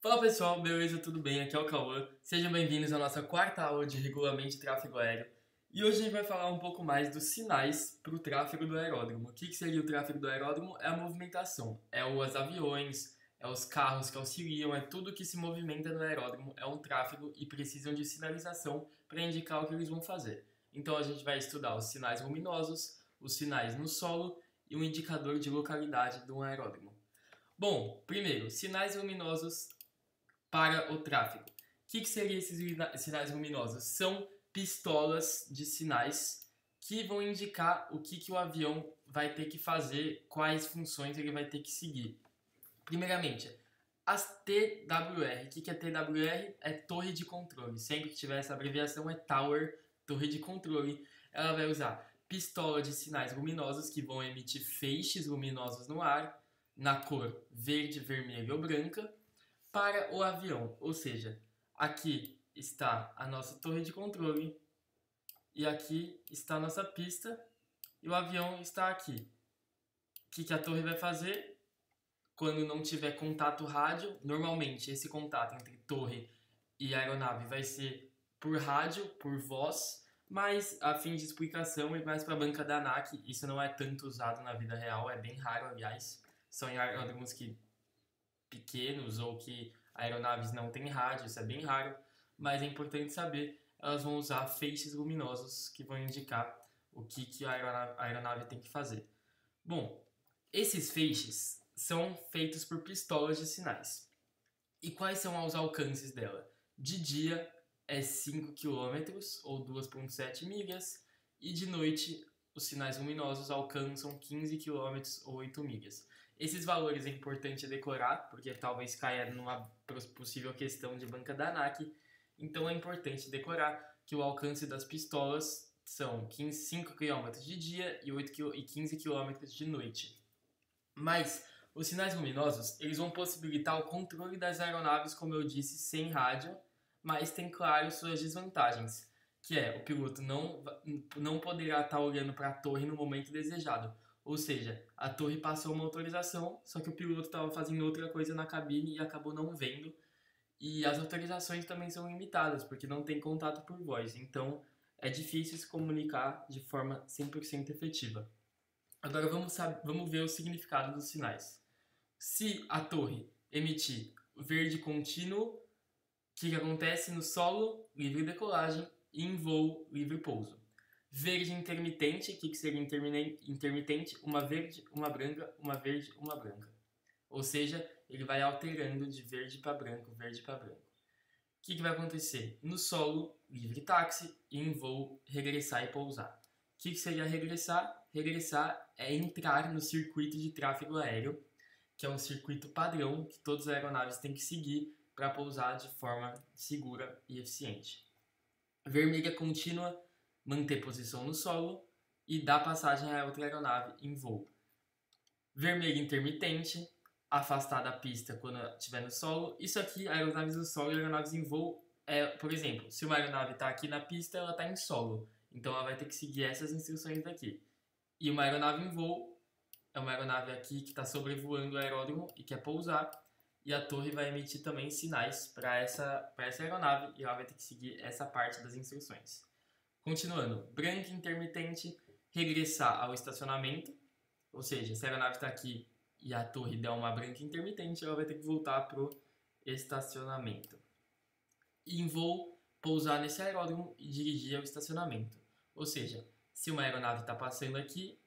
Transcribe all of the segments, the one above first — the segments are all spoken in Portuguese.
Fala pessoal, beleza? Tudo bem? Aqui é o Cauã. Sejam bem-vindos à nossa quarta aula de regulamento de tráfego aéreo. E hoje a gente vai falar um pouco mais dos sinais para o tráfego do aeródromo. O que seria o tráfego do aeródromo? É a movimentação, é os aviões, é os carros que auxiliam, é tudo que se movimenta no aeródromo, é um tráfego e precisam de sinalização para indicar o que eles vão fazer. Então a gente vai estudar os sinais luminosos, os sinais no solo e um indicador de localidade de um aeródromo. Bom, primeiro, sinais luminosos para o tráfego. O que seriam esses sinais luminosos? São pistolas de sinais que vão indicar o que o avião vai ter que fazer, quais funções ele vai ter que seguir. Primeiramente, as TWR. O que é TWR? É torre de controle. Sempre que tiver essa abreviação é Tower, torre de controle. Ela vai usar pistola de sinais luminosos que vão emitir feixes luminosos no ar, na cor verde, vermelha ou branca, para o avião. Ou seja, aqui está a nossa torre de controle e aqui está a nossa pista e o avião está aqui. O que a torre vai fazer? Quando não tiver contato rádio, normalmente esse contato entre torre e aeronave vai ser por rádio, por voz, mas a fim de explicação e mais para a banca da ANAC, isso não é tanto usado na vida real, é bem raro, aliás. São em aeródromos pequenos ou que aeronaves não têm rádio, isso é bem raro, mas é importante saber, elas vão usar feixes luminosos que vão indicar o que a aeronave tem que fazer. Bom, esses feixes são feitos por pistolas de sinais. E quais são os alcances dela? De dia é 5 quilômetros ou 2,7 milhas, e de noite os sinais luminosos alcançam 15 quilômetros ou 8 milhas. Esses valores é importante decorar, porque talvez caia numa possível questão de banca da ANAC, então é importante decorar que o alcance das pistolas são 5 quilômetros de dia e 15 quilômetros de noite. Mas os sinais luminosos, eles vão possibilitar o controle das aeronaves, como eu disse, sem rádio, mas tem, claro, suas desvantagens, que é o piloto não poderá estar olhando para a torre no momento desejado. Ou seja, a torre passou uma autorização, só que o piloto estava fazendo outra coisa na cabine e acabou não vendo. E as autorizações também são limitadas, porque não tem contato por voz. Então, é difícil se comunicar de forma 100% efetiva. Agora vamos ver o significado dos sinais. Se a torre emitir verde contínuo, o que acontece no solo? Livre decolagem, e em voo, livre pouso. Verde intermitente, o que seria intermitente? Uma verde, uma branca, uma verde, uma branca. Ou seja, ele vai alterando de verde para branco, verde para branco. O que vai acontecer? No solo, livre táxi, e em voo, regressar e pousar. O que seria regressar? Regressar é entrar no circuito de tráfego aéreo, que é um circuito padrão que todas as aeronaves têm que seguir para pousar de forma segura e eficiente. Vermelha contínua, manter posição no solo e dar passagem a outra aeronave em voo. Vermelho intermitente, afastar da pista quando estiver no solo. Isso aqui, aeronaves no solo e aeronaves em voo, por exemplo, se uma aeronave está aqui na pista, ela está em solo. Então ela vai ter que seguir essas instruções daqui. E uma aeronave em voo é uma aeronave aqui que está sobrevoando o aeródromo e quer pousar. E a torre vai emitir também sinais para essa aeronave e ela vai ter que seguir essa parte das instruções. Continuando, branca intermitente, regressar ao estacionamento. Ou seja, se a aeronave está aqui e a torre der uma branca intermitente, ela vai ter que voltar para o estacionamento. E em voo, pousar nesse aeródromo e dirigir ao estacionamento. Ou seja, se uma aeronave está passando aqui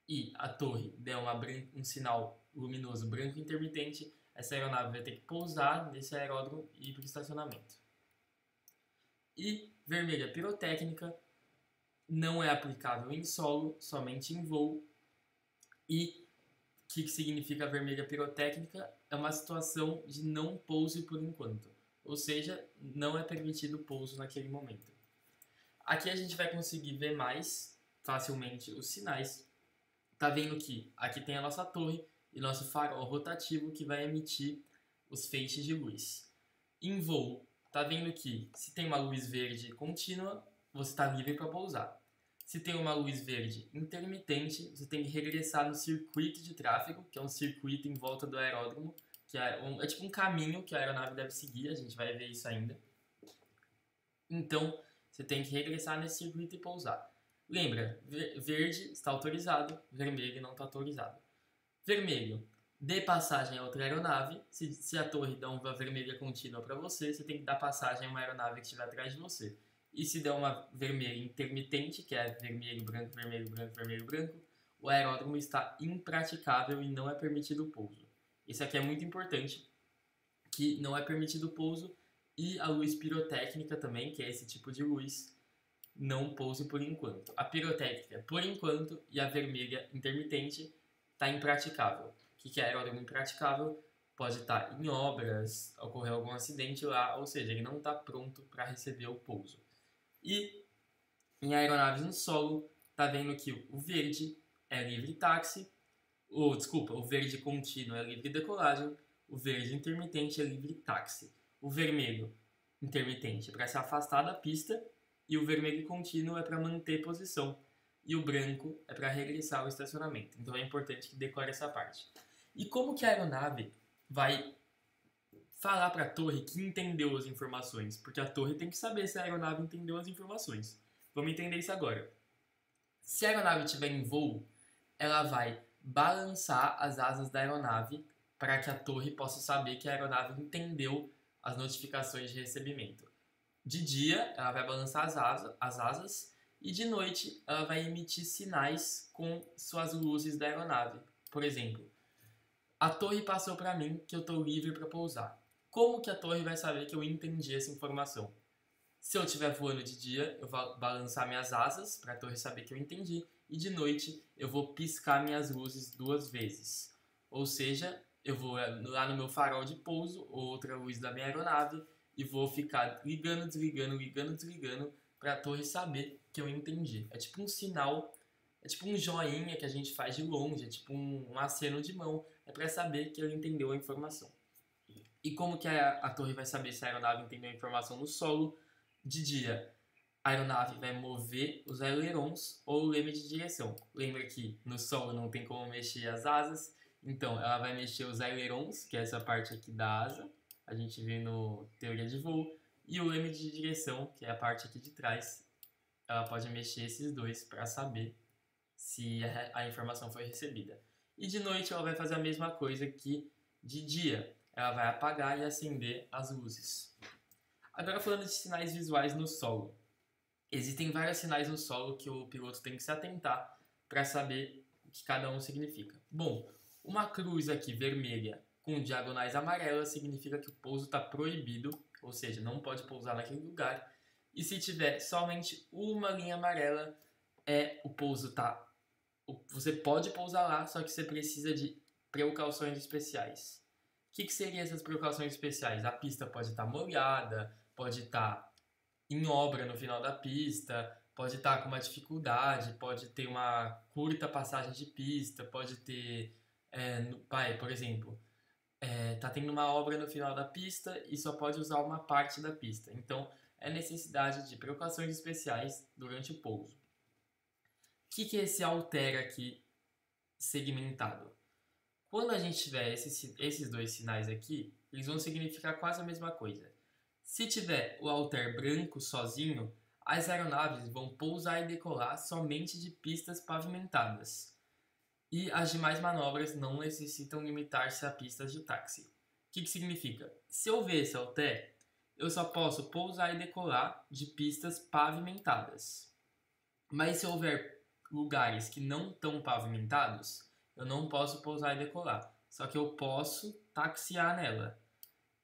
e a torre der um sinal luminoso branco intermitente, essa aeronave vai ter que pousar nesse aeródromo e ir para o estacionamento. E vermelha pirotécnica não é aplicável em solo, somente em voo. E o que significa vermelha pirotécnica? É uma situação de não pouso por enquanto. Ou seja, não é permitido pouso naquele momento. Aqui a gente vai conseguir ver mais facilmente os sinais. Tá vendo que aqui tem a nossa torre e nosso farol rotativo que vai emitir os feixes de luz. Em voo, tá vendo que se tem uma luz verde contínua, você está livre para pousar. Se tem uma luz verde intermitente, você tem que regressar no circuito de tráfego, que é um circuito em volta do aeródromo, que é tipo um caminho que a aeronave deve seguir, a gente vai ver isso ainda. Então, você tem que regressar nesse circuito e pousar. Lembra, verde está autorizado, vermelho não está autorizado. Vermelho, dê passagem a outra aeronave. Se a torre dá uma vermelha contínua para você, você tem que dar passagem a uma aeronave que estiver atrás de você. E se der uma vermelha intermitente, que é vermelho, branco, vermelho, branco, vermelho, branco, o aeródromo está impraticável e não é permitido o pouso. Isso aqui é muito importante, que não é permitido o pouso, e a luz pirotécnica também, que é esse tipo de luz, não pouse por enquanto. A pirotécnica, por enquanto, e a vermelha intermitente está impraticável. O que é aeródromo impraticável? Pode estar em obras, ocorrer algum acidente lá, ou seja, ele não está pronto para receber o pouso. E em aeronaves no solo, tá vendo que o verde é livre táxi, o verde contínuo é livre decolagem, o verde intermitente é livre táxi. O vermelho intermitente é para se afastar da pista e o vermelho contínuo é para manter posição. E o branco é para regressar ao estacionamento. Então é importante que decore essa parte. E como que a aeronave vai falar para a torre que entendeu as informações? Porque a torre tem que saber se a aeronave entendeu as informações. Vamos entender isso agora. Se a aeronave estiver em voo, ela vai balançar as asas da aeronave para que a torre possa saber que a aeronave entendeu as notificações de recebimento. De dia, ela vai balançar as asas e de noite ela vai emitir sinais com suas luzes da aeronave. Por exemplo, a torre passou para mim que eu estou livre para pousar. Como que a torre vai saber que eu entendi essa informação? Se eu estiver voando de dia, eu vou balançar minhas asas para a torre saber que eu entendi. E de noite, eu vou piscar minhas luzes 2 vezes. Ou seja, eu vou lá no meu farol de pouso, outra luz da minha aeronave, e vou ficar ligando, desligando, ligando, desligando, para a torre saber que eu entendi. É tipo um sinal, é tipo um joinha que a gente faz de longe, é tipo um aceno de mão, é para saber que ele entendeu a informação. E como que a torre vai saber se a aeronave entendeu a informação no solo? De dia, a aeronave vai mover os ailerons ou o leme de direção. Lembra que no solo não tem como mexer as asas, então ela vai mexer os ailerons, que é essa parte aqui da asa, a gente vê no teoria de voo, e o leme de direção, que é a parte aqui de trás. Ela pode mexer esses dois para saber se a informação foi recebida. E de noite ela vai fazer a mesma coisa que de dia. Ela vai apagar e acender as luzes. Agora falando de sinais visuais no solo. Existem vários sinais no solo que o piloto tem que se atentar para saber o que cada um significa. Bom, uma cruz aqui vermelha com diagonais amarelas significa que o pouso está proibido, ou seja, não pode pousar naquele lugar. E se tiver somente uma linha amarela, o pouso tá. Você pode pousar lá, só que você precisa de precauções especiais. O que seriam essas precauções especiais? A pista pode estar molhada, pode estar em obra no final da pista, pode estar com uma dificuldade, pode ter uma curta passagem de pista, pode ter, por exemplo, tá tendo uma obra no final da pista e só pode usar uma parte da pista. Então, é necessidade de precauções especiais durante o pouso. O que é esse altera aqui segmentado? Quando a gente tiver esses dois sinais aqui, eles vão significar quase a mesma coisa. Se tiver o alter branco sozinho, as aeronaves vão pousar e decolar somente de pistas pavimentadas. E as demais manobras não necessitam limitar-se a pistas de táxi. O que significa? Se eu ver esse alter, eu só posso pousar e decolar de pistas pavimentadas. Mas se houver lugares que não estão pavimentados, eu não posso pousar e decolar. Só que eu posso taxiar nela.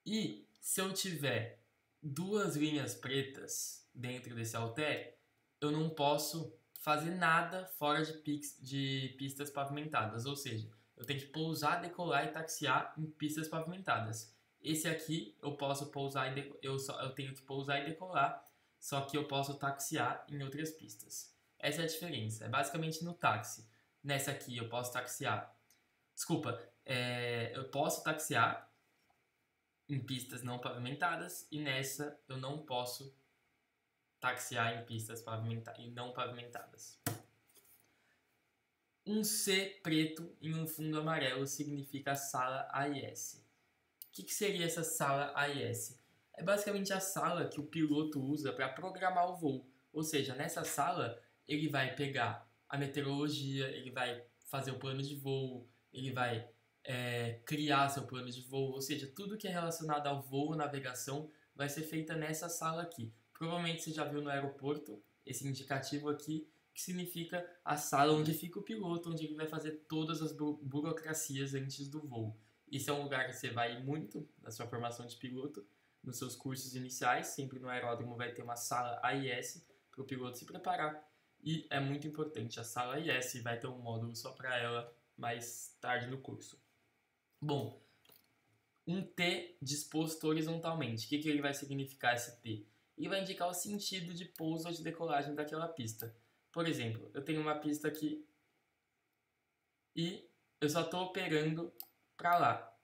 E se eu tiver 2 linhas pretas dentro desse alter, eu não posso fazer nada fora de pistas pavimentadas. Ou seja, eu tenho que pousar, decolar e taxiar em pistas pavimentadas. Esse aqui eu posso pousar eu tenho que pousar e decolar, só que eu posso taxiar em outras pistas. Essa é a diferença. É basicamente no táxi. Nessa aqui eu posso taxiar. Eu posso taxiar em pistas não pavimentadas e nessa eu não posso taxiar em pistas não pavimentadas. Um C preto em um fundo amarelo significa sala AIS. que seria essa sala AIS? É basicamente a sala que o piloto usa para programar o voo. Ou seja, nessa sala ele vai pegar a meteorologia, ele vai fazer o plano de voo, ele vai criar seu plano de voo, ou seja, tudo que é relacionado ao voo, navegação, vai ser feita nessa sala aqui. Provavelmente você já viu no aeroporto esse indicativo aqui, que significa a sala onde fica o piloto, onde ele vai fazer todas as burocracias antes do voo. Isso é um lugar que você vai muito na sua formação de piloto, nos seus cursos iniciais, sempre no aeródromo vai ter uma sala AIS para o piloto se preparar. E é muito importante, a sala AIS vai ter um módulo só para ela mais tarde no curso. Bom, um T disposto horizontalmente. O que ele vai significar esse T? Ele vai indicar o sentido de pouso ou de decolagem daquela pista. Por exemplo, eu tenho uma pista aqui e eu só estou operando para lá.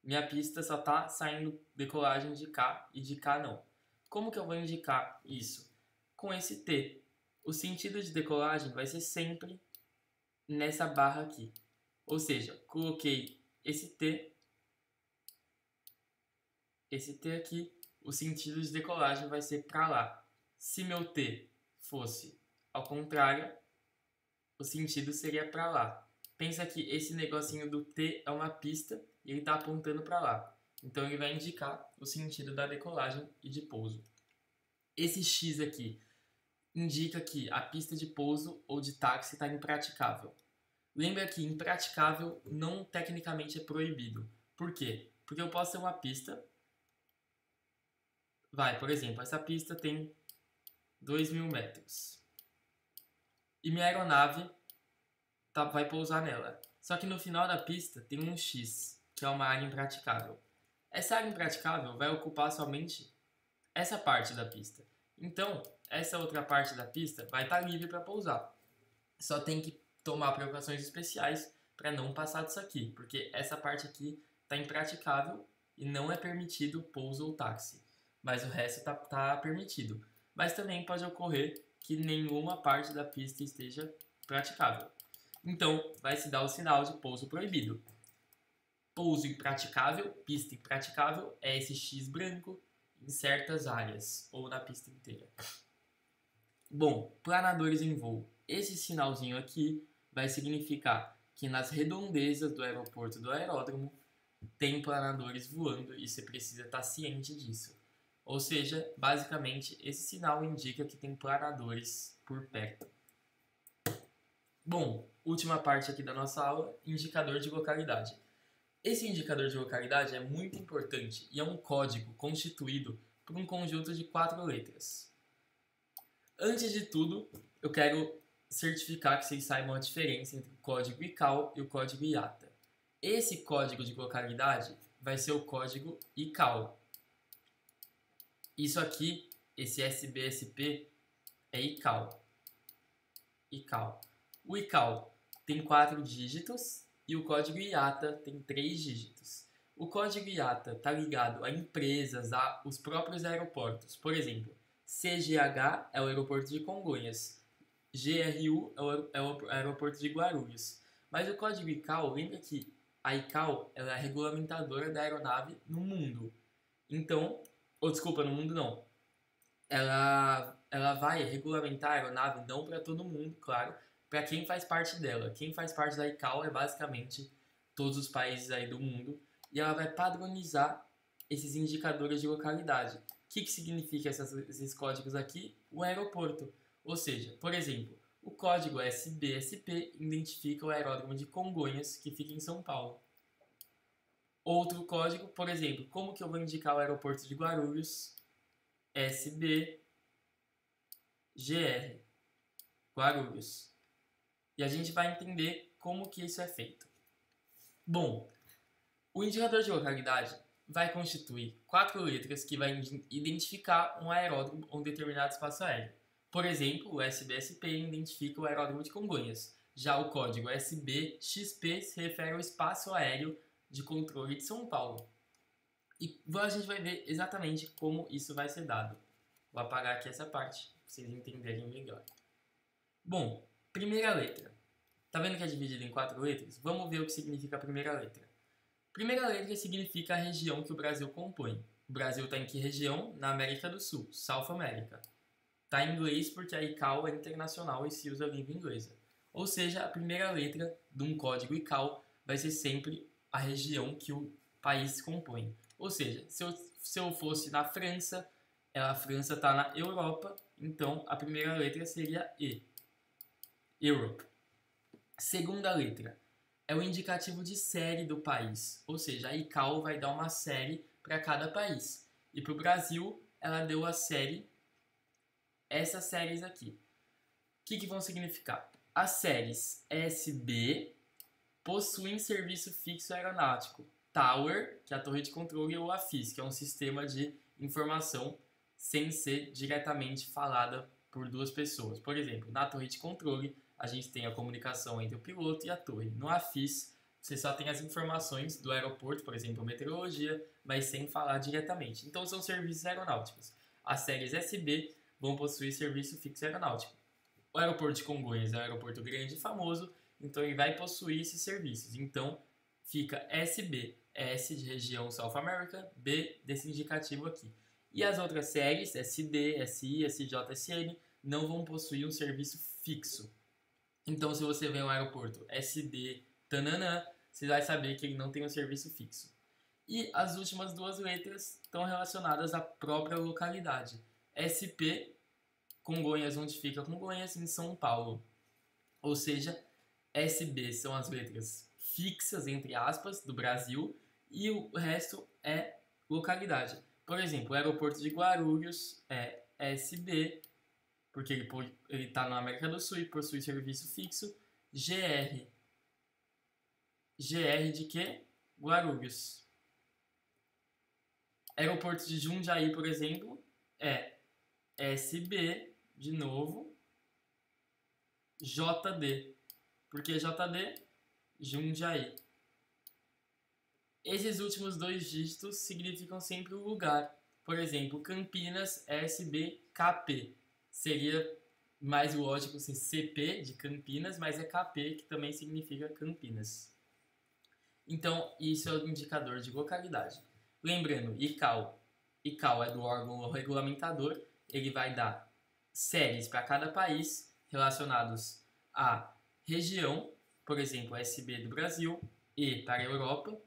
Minha pista só está saindo decolagem de cá e de cá não. Como que eu vou indicar isso? Com esse T. O sentido de decolagem vai ser sempre nessa barra aqui. Ou seja, coloquei esse T aqui, o sentido de decolagem vai ser para lá. Se meu T fosse ao contrário, o sentido seria para lá. Pensa que esse negocinho do T é uma pista e ele está apontando para lá. Então ele vai indicar o sentido da decolagem e de pouso. Esse X aqui indica que a pista de pouso ou de táxi está impraticável. Lembra que impraticável não tecnicamente é proibido. Por quê? Porque eu posso ter uma pista. Por exemplo, essa pista tem 2.000 metros. E minha aeronave vai pousar nela. Só que no final da pista tem um X, que é uma área impraticável. Essa área impraticável vai ocupar somente essa parte da pista. Então, essa outra parte da pista vai estar livre para pousar. Só tem que tomar precauções especiais para não passar disso aqui, porque essa parte aqui está impraticável e não é permitido pouso ou táxi. Mas o resto está permitido. Mas também pode ocorrer que nenhuma parte da pista esteja praticável. Então, vai se dar o sinal de pouso proibido. Pouso impraticável, pista impraticável, é esse X branco em certas áreas, ou na pista inteira. Bom, planadores em voo. Esse sinalzinho aqui vai significar que nas redondezas do aeroporto do aeródromo tem planadores voando e você precisa estar ciente disso. Ou seja, basicamente, esse sinal indica que tem planadores por perto. Bom, última parte aqui da nossa aula, indicador de localidade. Esse indicador de localidade é muito importante e é um código constituído por um conjunto de 4 letras. Antes de tudo, eu quero certificar que vocês saibam a diferença entre o código ICAO e o código IATA. Esse código de localidade vai ser o código ICAO. Isso aqui, esse SBSP, é ICAO. O ICAO tem 4 dígitos e o código IATA tem 3 dígitos. O código IATA está ligado a empresas, a os próprios aeroportos. Por exemplo, CGH é o aeroporto de Congonhas, GRU é o aeroporto de Guarulhos. Mas o código ICAO, lembra que a ICAO ela é a regulamentadora da aeronave no mundo. Então, no mundo não. Ela vai regulamentar a aeronave não para todo mundo, claro, para quem faz parte dela. Quem faz parte da ICAO é basicamente todos os países aí do mundo e ela vai padronizar esses indicadores de localidade. O que significa esses códigos aqui? O aeroporto. Ou seja, por exemplo, o código SBSP identifica o aeródromo de Congonhas, que fica em São Paulo. Outro código, por exemplo, como que eu vou indicar o aeroporto de Guarulhos? SBGR, Guarulhos. E a gente vai entender como que isso é feito. Bom, o indicador de localidade vai constituir 4 letras que vai identificar um aeródromo ou um determinado espaço aéreo. Por exemplo, o SBSP identifica o aeródromo de Congonhas. Já o código SBXP se refere ao espaço aéreo de controle de São Paulo. E a gente vai ver exatamente como isso vai ser dado. Vou apagar aqui essa parte, para vocês entenderem melhor. Bom, primeira letra. Tá vendo que é dividido em 4 letras? Vamos ver o que significa a primeira letra. Primeira letra significa a região que o Brasil compõe. O Brasil está em que região? Na América do Sul, South America. Está em inglês porque a ICAO é internacional e se usa a língua inglesa. Ou seja, a primeira letra de um código ICAO vai ser sempre a região que o país compõe. Ou seja, se eu fosse na França, a França está na Europa, então a primeira letra seria E. Europe. Segunda letra é o indicativo de série do país, ou seja, a ICAO vai dar uma série para cada país. E para o Brasil, ela deu a série, essas séries aqui. O que vão significar? As séries SB possuem serviço fixo aeronáutico. Tower, que é a torre de controle, ou AFIS, que é um sistema de informação sem ser diretamente falada por duas pessoas. Por exemplo, na torre de controle, a gente tem a comunicação entre o piloto e a torre. No AFIS, você só tem as informações do aeroporto, por exemplo, meteorologia, mas sem falar diretamente. Então, são serviços aeronáuticos. As séries SB vão possuir serviço fixo aeronáutico. O aeroporto de Congonhas é um aeroporto grande e famoso, então ele vai possuir esses serviços. Então, fica SB, S de região South America, B desse indicativo aqui. E as outras séries, SD, SI, SJ, SN, não vão possuir um serviço fixo. Então, se você vê um aeroporto SD, tananã, você vai saber que ele não tem um serviço fixo. E as últimas duas letras estão relacionadas à própria localidade. SP, Congonhas, onde fica Congonhas, em São Paulo. Ou seja, SB são as letras fixas, entre aspas, do Brasil, e o resto é localidade. Por exemplo, o aeroporto de Guarulhos é SB, porque ele está na América do Sul e possui serviço fixo. GR. GR de quê? Guarulhos. Aeroporto de Jundiaí, por exemplo, é SB, de novo, JD. Por que JD? Jundiaí. Esses últimos dois dígitos significam sempre o lugar. Por exemplo, Campinas, SBKP. Seria mais lógico ser CP de Campinas, mas é KP, que também significa Campinas. Então, isso é o indicador de localidade. Lembrando, ICAO. ICAO é do órgão regulamentador, ele vai dar séries para cada país relacionados à região, por exemplo, SB do Brasil, E para a Europa,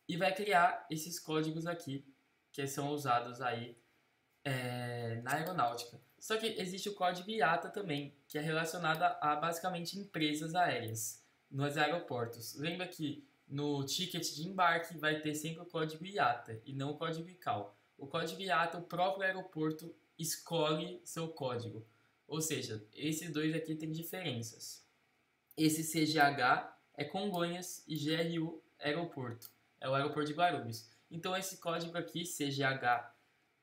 e vai criar esses códigos aqui, que são usados aí na aeronáutica. Só que existe o código IATA também, que é relacionado a basicamente empresas aéreas nos aeroportos. Lembra que no ticket de embarque vai ter sempre o código IATA e não o código ICAO. O código IATA, o próprio aeroporto escolhe seu código. Ou seja, esses dois aqui têm diferenças. Esse CGH é Congonhas e GRU aeroporto. É o aeroporto de Guarulhos. Então esse código aqui, CGH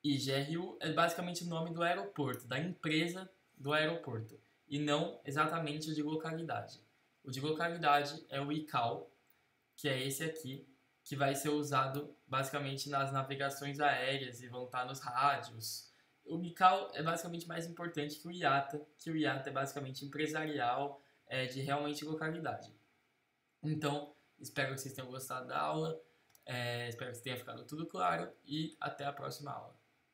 e GRU, é basicamente o nome do aeroporto, da empresa do aeroporto, e não exatamente o de localidade. O de localidade é o ICAO, que é esse aqui, que vai ser usado basicamente nas navegações aéreas e vão estar nos rádios. O ICAO é basicamente mais importante que o IATA é basicamente empresarial, de realmente localidade. Então, espero que vocês tenham gostado da aula, espero que tenha ficado tudo claro e até a próxima aula.